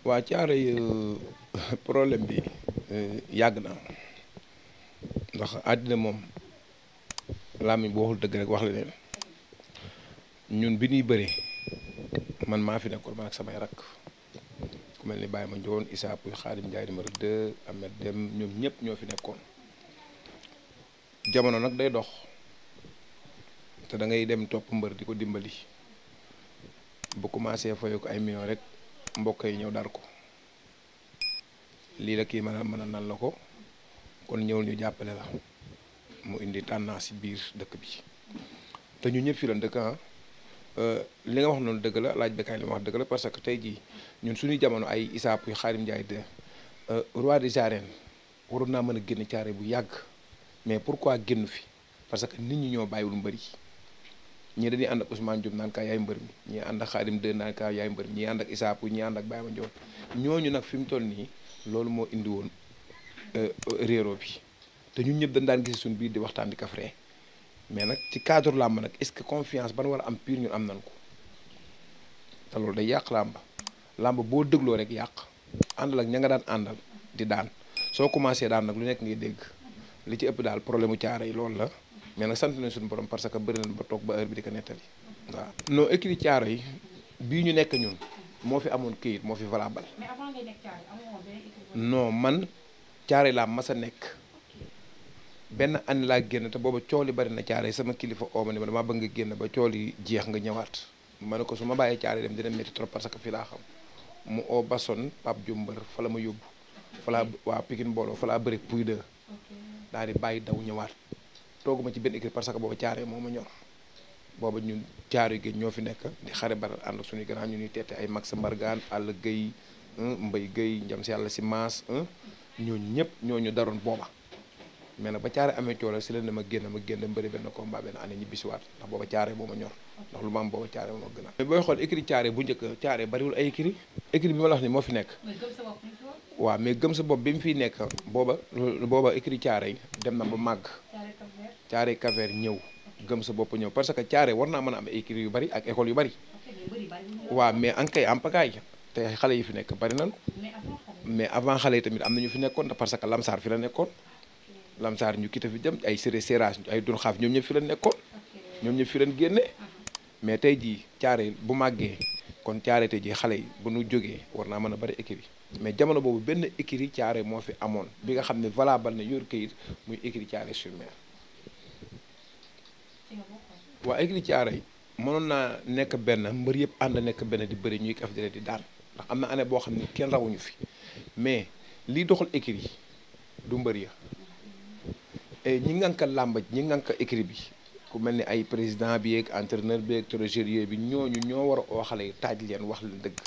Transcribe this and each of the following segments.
waa Caaroy problème bi yàgg na ndax àddina moom làmmiñ bu waxul dëgg rek wax la leen ñun bi ñuy bëri man maa fi nekkoon man ak samay rakk ku mel ni Baye Mandione Issa Pouye Khadim Ndiaye numéro 2 Ahmed Dem ñoom ñëpp ñoo fi nekkoon jamono nag day dox te da ngay dem topp mbër di ko dimbali bu commencé fayu ko ay millions rek mbokk yi ñëw dar ko lii la kii mën a nan la ko kon ñëwul ñu jàppale la mu indi tendance ci biir dëkk bi te ñu ñëpp fii la dëkk li nga wax noonu dëgg la laaj Bécaye li ma wax dëgg la parce que tey jii ñun suñuy jamono ay Issa Pouye Khadim Ndiaye de roi des arènes waroon naa mën a génn caare bu yàgg mais pourquoi génn fi parce que nit ñi ñoo bàyyiwul mbër yi ñii dañuy ànd ak Ousmane Diop naan kaa yaay mbër mi ñii ànd ak Khadim 2 naan kaa yaay mbër mi ñii ànd ak Issa Pouye ñii ànd ak Baye Mandione ñooñu nag fi mu toll nii loolu moo indi woon réero bi te ñun ñëpp dañ daan gis suñu biir di waxtaan di kafree mais nag ci cadre làmb nag est-ce que confiance ban war a am pire ñun am nañ ko te loolu day yàq làmb boo dëgloo rek yàq àndal ak ña nga daan àndal di daan soo commencé daan nag lu nekk ngay dégg li ci ëpp daal problème mu caare yi loolu la mais nag sant nañ suñu borom parce que bëri nañ ba toog ba heure bi di ko nettali waaw. non écrit caaro yi bii ñu nekk ñun moo fi amoon këyit moo fi valable. mais avant ngay nekk caare amoo benn écrit. non man caare laa mas a nekk benn année laa génn te booba cool yi bari na caare sama kilifa ooma ni ma damaa bëgg nga génn ba cool yi jeex nga ñëwaat ma ne ko su ma bàyyee caare dem dina métti trop parce que fii laa xam mu oo Basson Pape Dioumbër fa la ma yóbbu fa laa waa Pikine mbooloo fa laa bëri Pouye 2 daal di bàyyi daw ñëwaat tooguma ci benn écrit parce que booba caare moo ma ñor booba ñun caare géej ñoo fi nekk di xare baral ànd ak suñuy grand ñu ñuy teete ay Max Mbargane Alla Gueye Mbaye Gueye njam si yàlla si maas ñooñu ñëpp ñooñu daroon booba mais nag ba caare amee coola si leen ne ma génn mbëri benn combat benn année ñi bisiwaat ndax booba caare moo ma ñor ndax lu ma am booba caare moo ma gën a mais booy xool écrit caare bu njëkk caare bariwul ay écrit bi ma la wax ni moo fi nekk waaw mais gëm sa bopp bi mu fiy nekk booba écrit caare yi dem na ba màgg caare Kaver ñëw gëm sa bopp ñëw parce que caare war naa mën a am écrit yu bari ak école yu bari waaw mais ankay am pakaay te xale yi fi nekk bari nañu mais avant xale yi tamit am na ñu fi nekkoon parce que Lamsaar fi la nekkoon Lamsaar ñu kita fi dem ay séré sérage ay dun xaaf ñoom ñëpp fi leen nekkoon ñoom ñëpp fi leen génne mais tey jii caare bu màggee kon caare tey jii xale yi bu nu jógee war naa mën a bari écrit mais jamono boobu benn écrit caare moo fi amoon bi nga xam ne valable na yor kayit muy écrit caare sur mer waa écrit caare yi mënoon naa nekk benn mbër yëpp ànd nekk benn di bëri ñuy kaf di daan ndax am na année boo xam ne kenn rawuñu fi mais lii doxal écrit yi du mbër ya ñi ngànka làmb ñi ngànka écrit bi ku mel ni ay président bi yeeg entraîneur bi yeeg trésorier bi ñooñu ñoo war a oo xale yi taaj leen wax leen dëgg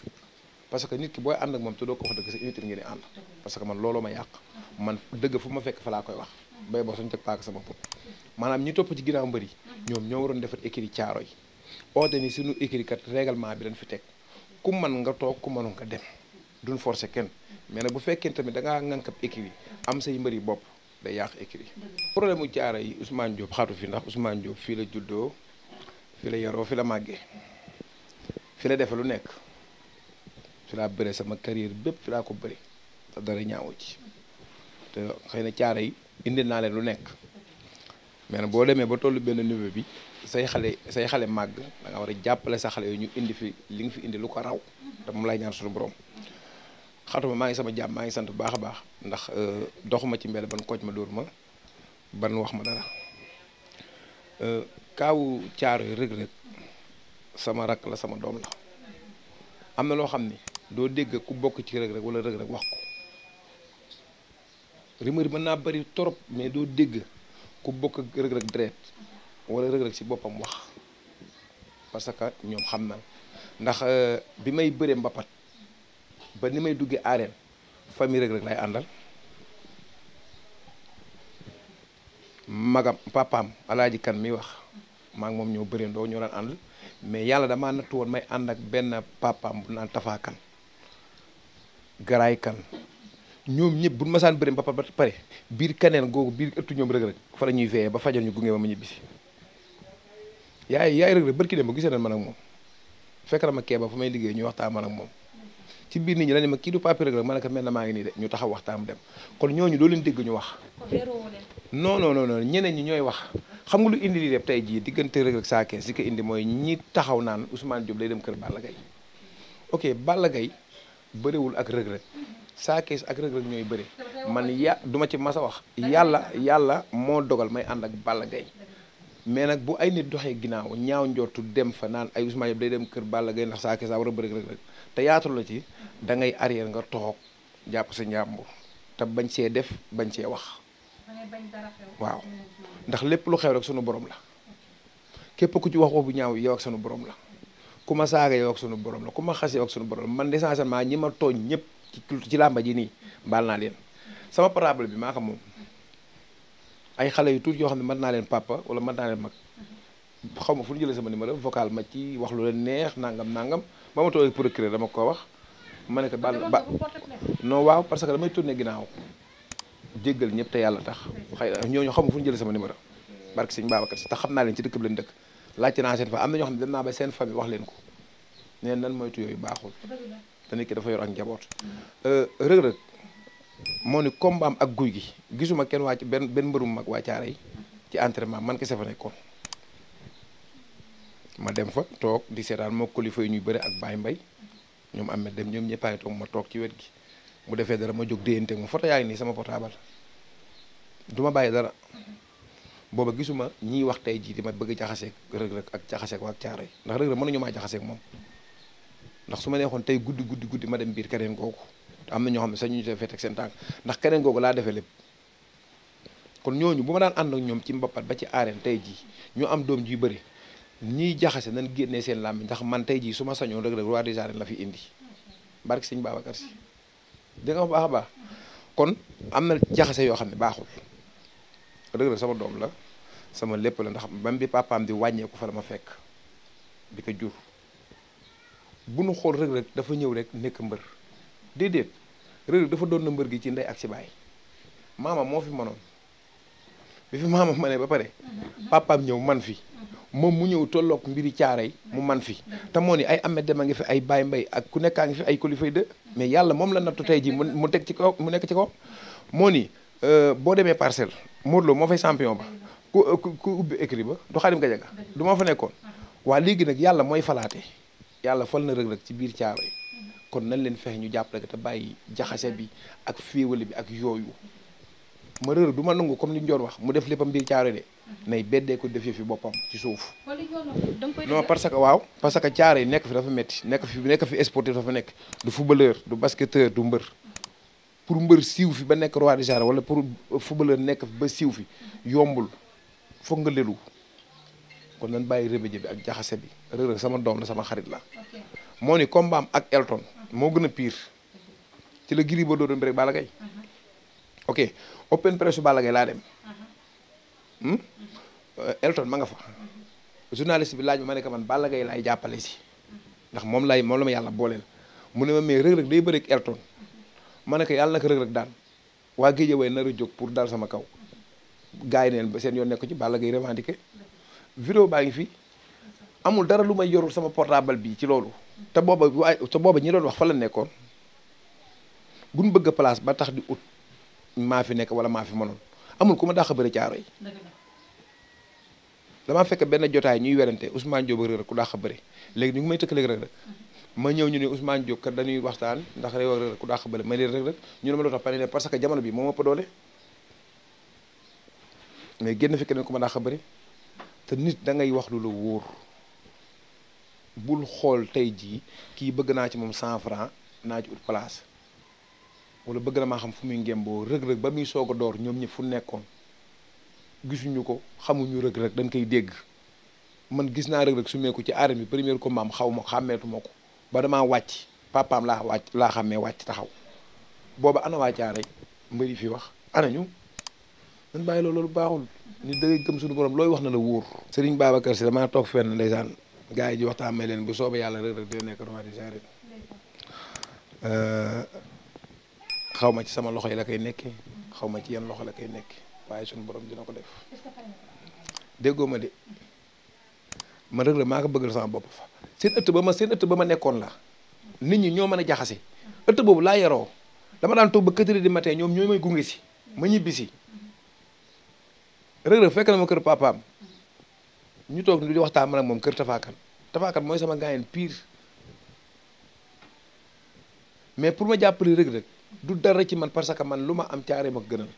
parce que nit ki booy ànd ak moom te doo ko wax dëgg sa unité ngeen di ànd parce que man looloo ma yàq man dëgg fu ma fekk fa laa koy wax bay boo suñu teg paaka sama bopp maanaam ñi topp ci ginnaaw mbër yi ñoom ñoo waroon defar écrit caaro yi oote ni suñu écrit kat règlement bi dañ fi teg ku mën nga toog ku mënu nga dem duñ forcer kenn mais nag bu fekkee tamit da ngaa ngànkab écrit am say mbër yi bopp day yàq écrit problème mu caara yi Ousmane Diop xatu fi ndax Ousmane Diop fii la juddoo fii la yaroo fi la màggee fi la defe lu nekk fi laa bëre sama carrière bépp fi laa ko bëri te dara ñaawu ci te xëy na caara yi indil naa leen lu nekk mais nag boo demee ba tollu benn niveau bi say xale màgg da nga war a jàppale sa xale yooyu ñu indi fi li nga fi indi lu ko raw te moom lay ñaan suñu borom xatuma maa ngi sama jàmm maa ngi sant bu baax a baax ndax doxuma ci mbel ban kooj ma dóor ma ban wax ma dara kaawu caaro yi Reug-Reug sama rakk la sama doom la am na loo xam ni doo dégg ku bokk ci Reug-Reug wala Reug-Reug wax ko rumeur mën naa bari trop mais doo dégg ku bokk ak Reug-Reug deret wala Reug-Reug ci boppam wax parce que ñoom xam na ndax bi may bëree mbapat ba ni may duggee arène famille Reug-Reug lay àndal magam papaam alaaji kan mi wax maa ngi moom ñoo bëree ndoo ñoo daan ànd mais yàlla damaa nattu woon may ànd ak benn papaam bu naan tafaakan garaay kan ñoom ñëpp bu masaan bëri ba pare biir kaneen googu biir ëttu ñoom Reug Reug fa la ñuy veillé ba fajal ñu gunge ma ñibbisi yaay Reug Reug barki dem ba gisee nañ man ak moom fekk na ma kee ba fa may liggéey ñu waxtaan man ak moom ci biir nit ñi la ne ma kii du papi Reug Reug ma ne ko mel na maa ngi nii de ñu taxaw waxtaan dem kon ñooñu doo leen dégg ñu wax non non non ñeneen ñi ñooy wax xam nga lu indi lii def tey jii diggante Reug Reug Sa Thiès si ko indi mooy ñi taxaw naan Ousmane Diop day dem kër Balla Gaye ok Balla Gaye bëriwul ak Reug Reug Sa Thiès ak Reug Reug ñooy bëri man duma ci mas a wax yàlla moo dogal may ànd ak Balla Gaye mais nag bu ay nit doxee ginnaaw ñaaw njortu dem fa naan ay Ousmane Diop day dem kër Balla Gaye ndax Sa Thiès war a bëri Reug Reug te yaatu la ci da ngay arrière nga toog jàpp sa njàmbur te bañ see def bañ see wax waaw ndax lépp lu xew rek sunu borom la képp ku ci wax bu ñaaw yow ak sunu borom la ku ma saaga yow ak sunu borom la ku ma xas yow ak sunu borom la man essentiellement ñi ma tooñ ñëpp ci làmba ji nii baal naa leen sama portable bi maa xam moom ay xale yu tuuti yoo xam ne mën naa leen papa wala mën naa leen mag xaw ma fu ñu jëlee sama numéro vocal ma ci wax lu leen neex nangam ba ma toog procureur dama ko wax ma ne ko ba non waaw parce que damay tourné ginnaaw jéggal ñëpp te yàlla tax xëy na ñooñu xamu fu ñu jëlee sama numéro barke sëñ Babacar Si te xam naa leen ci dëkk bi leen dëkk laajte naa seen fa am na ñoo xam ne dem naa ba seen famille wax leen ko neen nan moytu yooyu baaxul te nit ki dafa yor ak njaboot Reug Reug moo ni combat am ak guy gi gisuma kenn wàcc benn mbërum mag waa Caaroy ci entraînement man kese fa nekkoon ma dem fa toog di seetaan moo kilifa yi ñuy bëri ak Baye Mbaye ñoom am dem ñoom ñëpp a ngi toog ma toog ci wet gi mu defee dara ma jóg déyante ak ma photo yaa ngi nii sama portable du ma bàyyi dara booba gisuma ñiy wax tey jii di ma bëgg jaxaseeg Reug Reug ak jaxaseeg waa Caaroy ndax Reug Reug mënuñu maa jaxaseeg moom ndax su ma neexoon tey guddi ma dem biir keneen googu te am na ñoo xam ne sax ñu fee teg seen tànk ndax keneen googu laa defee lépp kon ñooñu bu ma daan ànd ak ñoom ci mbappat ba ci arène tey jii ñu am doom ji bëri ñiy jaxase nañ génnee seen làmmiñ ndax man tey jii su ma sañoon Reug Reug roi des arènes la fi indi barke sëñ Babacar Si di nga wax baax a baax kon am na jaxase yoo xam ne baaxul Reug Reug sama doom la sama lépp la ndax bam bi papaam di wàññeeku fa la ma fekk bi ko jur bu nu xool Reug Reug dafa ñëw rek nekk mbër déedéet Reug Reug dafa doon na mbër gi ci ndey ak ci baay maama moo fi mënoon bi fi maama ma ne ba pare papaam ñëw man fi moom mu ñëw tolloog mbiri Caaroy mu man fi te moo ni ay Ahmed Deme a ngi fi ay Baye Mbaye ak ku nekkaa ngi fi ay kolifay de mais yàlla moom la nattu tey ji mu teg ci kaw mu nekk ci kaw moo ni boo demee Parcelles Modou Lo moo fay champion ba ku ubbi écrit ba du Xadim Gajaga du ma fa nekkoon waa léegi nag yàlla mooy falaate yàlla fal na Reug Reug ci biir Caaroy kon nañ leen fexe ñu jàppale te bàyyi jaxase bi ak féewale bi ak yooyu ma Reug Reug du ma nangu comme li ñu doon wax mu def léppam biir Caaroy de nay beddee ko defee fi boppam ci suuf non parce que waaw parce que Caaroy nekk fi dafa metti nekk fi sportif dafa nekk du footballeur du basketteur du mbër pour mbër siiw fi ba nekk roi des arènes wala pour footballeur nekk fi ba siiw fi yombul foog nga lelu kon nañ bàyyi rébéjé bi ak jaxase bi Reug Reug sama doom la sama xarit la moo ni combat am ak Elton moo gën a pire ci la Gris Bordeaux doon bëre Balla Gaye ok open press Balla Gaye laa dem Elton ma nga fa journaliste bi laaj ma ne ko man Balla Gaye laay jàppale si ndax moom la ma yàlla booleel mu ne ma mais Reug Reug day bëre ak Elton ma ne ko yàlla na ko Reug Reug daan waa Guédiawaye nar a jóg pour dal sama kaw gars yi neen ba seen yoon nekk ci Balla Gaye revendiqué vidéo baa ngi fi amul dara lu may yorul sama portable bi ci loolu te booba ñi doon wax fa la nekkoon buñ bëgg a place ba tax di ut maa fi nekk wala maa fi mënoon amul ku ma dàq bëri Caaroy damaa fekk benn jotaay ñuy werante Ousmane Diop Reug Reug ku dàq bëri léegi ñu ngi may tëkkaleeg Reug Reug ma ñëw ñu ne Ousmane Diop kat dañuy waxtaan ndax Reug Reug ku dàq bëri may leen Reug Reug ñu ne ma loo tax pare ne parce que jamono bi moo ëpp doole mais génn fi keneen ku ma dàq bëri te nit da ngay wax lu la wóor bul xool tey jii kii bëgg naa ci moom 100 francs naa ci ut place wala bëgg na maa xam fu muy ngémboo Reug Reug ba muy soog a door ñoom ñëpp fu nekkoon gisuñu ko xamuñu Reug Reug dañ koy dégg man gis naa Reug Reug su meeku ci arène bi premier combat am xaw ma xàmmeetu ma ko ba damaa wàcc papaam laa xàmmee wàcc taxaw booba ana waa Caaroy mbëri fi wax ana ñu dañ bàyyi loolu baaxul nit da ngay gëm suñu borom looy wax na la wóor Serigne Babacar Si damaa toog fenn ndeysaan gars yi ji waxtaan may leen bu soobee yàlla Reug Reug dina nekk roi des arènes xaw ma ci sama loxo yi la koy nekkee xaw ma ci yan loxo la koy nekkee waaye suñu borom dina ko def déggoo ma de ma Reug Reug maa ko bëggal sama bopp fa seen ëtt ba ma nekkoon la nit ñi ñoo mën a jaxase ëtt boobu laa yaroo dama daan toog ba 4 heures du matin ñoom ñooy may gunge si ma ñibbi si Reug Reug fekk na ma kër papaam ñu toog di waxtaan man ak moom kër tafaakan mooy sama gaayen pire mais pour ma jàppale Reug Reug du dara ci man parce que man lu ma am caare ma gënal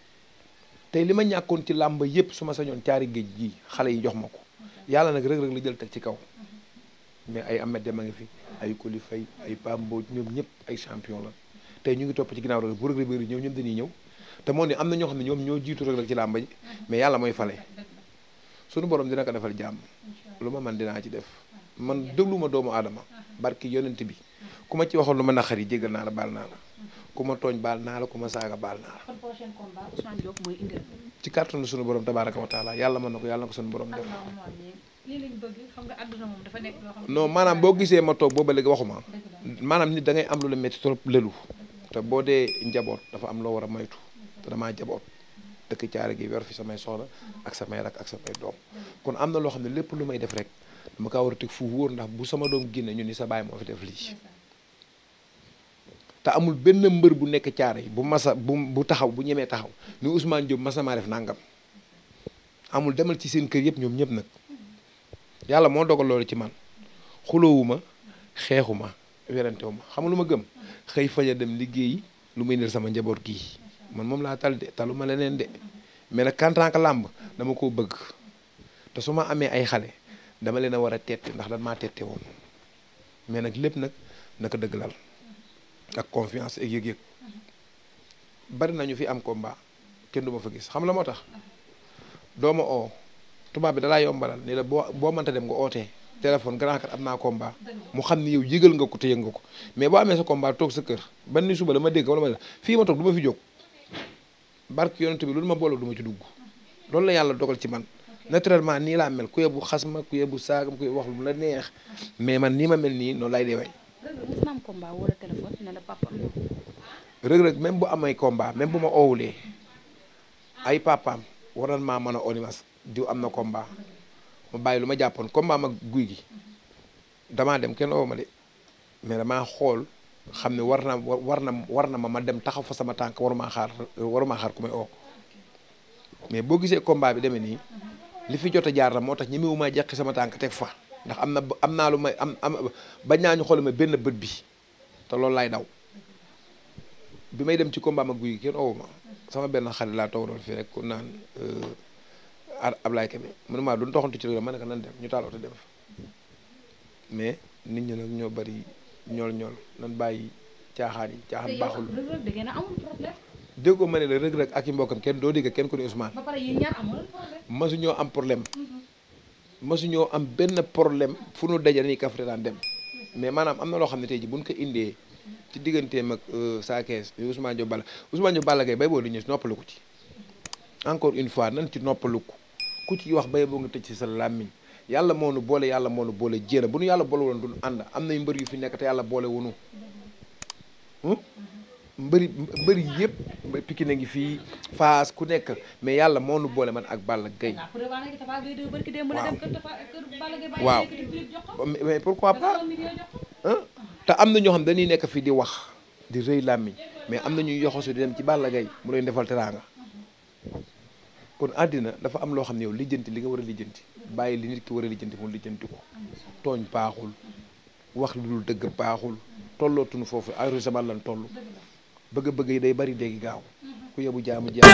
tey li ma ñàkkoon ci làmb yépp su ma sañoon caari géej gii xale yi jox ma ko yàlla nag Reug Reug la jël teg ci kaw mais ay Ahmed Dem a ngi fi ay Coly Faye ay Pape Mbodj ñoom ñëpp ay champion la tey ñu ngi topp ci ginnaaw Reug Reug bu Reug Reug bëri ñëw ñoom dañuy ñëw te moo ne am na ñoo xam ne ñoom ñoo jiitu Reug Reug ci làmb ji mais yàlla mooy fale suñu borom dina ko defal jàmm lu ma man dinaa ci def man déglu ma doomu aadama barki yonent bi ku ma ci waxoon lu ma naqari jéggal naa la baal naa la ku ma tooñ baal naa la ku ma saaga baal naa la. kon prochain combat Ousmane Diop mooy indi. ci kàttanu suñu borom tabaaraka wa taala yàlla mën na ko yàlla na ko suñu borom def. lii lañ bëgg xam nga àdduna moom dafa nekk loo xam ne. non maanaam boo gisee ma toog booba léegi waxuma maanaam nit da ngay am lu la métti trop lëlu te boo dee njaboot dafa am loo war a moytu te damaa njaboot dëkk caare gi yor fi samay soxna ak samay rak ak samay doom kon am na loo xam ne lépp lu may def rek dama kaa war a teg fu wóor ndax bu sama doom génne ñu ni sa baay moo fi def lii te amul benn mbër bu nekk caare yi bu taxaw bu ñemee taxaw ni Ousmane Diop masa maa def nangam amul demal ci seen kër yëpp ñoom ñëpp nag yàlla moo dogal loolu ci man xuloowuma xeexuma werantewu ma xam lu ma gëm xëy faja dem liggéeyi lu muy nel sama njaboot gii man moom laa tal de talu ma leneen de mais nag en tant que làmb dama koo bëgg te su ma amee ay xale dama leen a war a tette ndax dan maa tette woon mais nag lépp nag naka dëgg lal ak confiance ak yëg-yëg bari nañu fi am combat kenn du ma fa gis xam la moo tax dooma oo tubaab bi dalaa yombalal ni la boo mënta dem nga ootee téléphone grand kat am naa combat mu xam ni yow yëgal nga ko te yëg nga ko mais boo amee sa combat toog sa kër ban ni suba dama dégg wala ma fii ma toog du ma fi jóg barke yonent bi loolu ma boole du ma ci dugg loolu la yàlla dogal ci man naturellement nii laa mel ku yebu xas ma ku yebu saagam ku yebu wax lu la neex mais man nii ma mel nii noonu lay deewee. Reug Reug même bu amay combat même bu ma oowulee ay papaam waroon maa mën a onimas diw am na combat ma bàyyi lu ma jàppoon combat mag guy gi damaa dem kenn oowu ma de mais damaa xool xam ne war na ma dem taxaw fa sama tànk waruma xaar ku may oo mais boo gisee combat bi demee nii li fi jot a jaar la moo tax ñemewu maa jeqi sama tànk teg fa ndax am naa lu may am bañ naa ñu xool ma benn bët bi te loolu laay daw bi may dem ci combat mag guy gi kenn oowu ma sama benn xale laa toog doon fii rek ku naan Ablaye Kébé man maa duñ doxantu ci Reug Reug ma ne ko nan dem ñu taal oto dem fa mais nit ñi nag ñoo bari ñool nan bàyyi caaxaan baaxul. déggoo ma ne la Reug Reug ak i mbokkam kenn doo dégg kenn ku ne Ousmane. ba pare yéen ñaar amul problème. masuñoo am problème. masuñoo am benn problème fu nu daje dañuy kafre daan dem mais maanaam am na loo xam ne tey ji buñ ko indee ci digganteem ak saa kees Ousmane Diop Balla Gaye bay boo di ñëw noppalu ko ci encore une fois nan ci noppalu ko ku ci wax bay boo nga tëj ci sa làmmiñ yàlla moo nu boole jéena bu nu yàlla boole woon duñ ànd am nay mbër yu fi nekk te yàlla boole wunu mbëri yëpp Pikine ngi fii Fass ku nekk mais yàlla moo nu boole man ak Balla Gaye waaw mais pourquoi pas te am na ñoo xam dañuy nekk fii di wax di rëy làmmiñ mais am na ñuy yoxosu di dem ci Balla Gaye mu leen defal teraanga kon àddina dafa am loo xam ne yow lijjanti li nga war a lijjanti bàyyi li nit ki war a lijjanti mu lijjanti ko tooñ baaxul wax lu dul dëgg baaxul tollootuñu foofu ay zaman lan toll bëgg-bëgg yi day bari dégg gaaw ku yebu jaamu jaamu